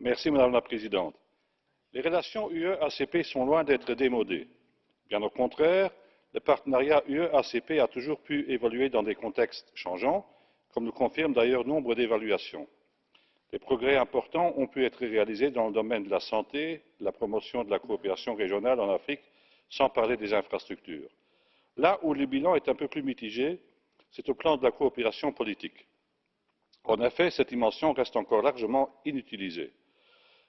Madame la Présidente. Les relations UE-ACP sont loin d'être démodées. Bien au contraire, le partenariat UE-ACP a toujours pu évoluer dans des contextes changeants, comme le confirment d'ailleurs nombre d'évaluations. Des progrès importants ont pu être réalisés dans le domaine de la santé, de la promotion de la coopération régionale en Afrique, sans parler des infrastructures. Là où le bilan est un peu plus mitigé, c'est au plan de la coopération politique. En effet, cette dimension reste encore largement inutilisée.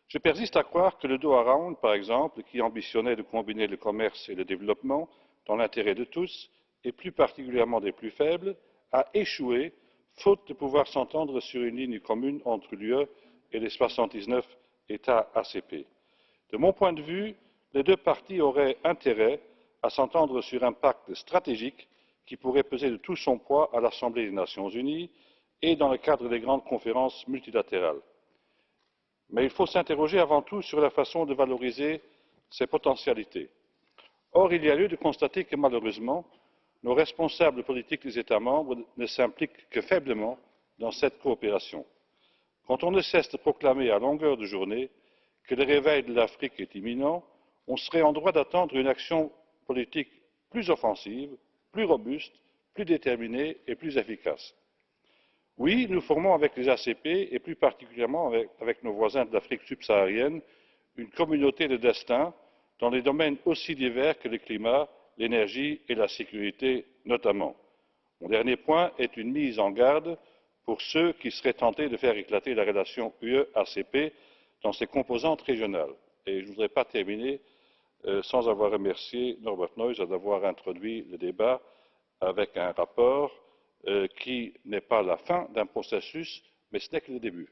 Je persiste à croire que le Doha Round, par exemple, qui ambitionnait de combiner le commerce et le développement dans l'intérêt de tous, et plus particulièrement des plus faibles, a échoué faute de pouvoir s'entendre sur une ligne commune entre l'UE et les 79 États ACP. De mon point de vue, les deux parties auraient intérêt à s'entendre sur un pacte stratégique qui pourrait peser de tout son poids à l'Assemblée des Nations unies et dans le cadre des grandes conférences multilatérales. Mais il faut s'interroger avant tout sur la façon de valoriser ces potentialités. Or, il y a lieu de constater que malheureusement, nos responsables politiques des États membres ne s'impliquent que faiblement dans cette coopération. Quand on ne cesse de proclamer à longueur de journée que le réveil de l'Afrique est imminent, on serait en droit d'attendre une action politique plus offensive, plus robuste, plus déterminée et plus efficace. Oui, nous formons avec les ACP et plus particulièrement avec nos voisins de l'Afrique subsaharienne une communauté de destin dans des domaines aussi divers que le climat, l'énergie et la sécurité notamment. Mon dernier point est une mise en garde pour ceux qui seraient tentés de faire éclater la relation UE-ACP dans ses composantes régionales. Et je ne voudrais pas terminer sans avoir remercié Norbert Neuser d'avoir introduit le débat avec un rapport qui n'est pas la fin d'un processus, mais ce n'est que le début.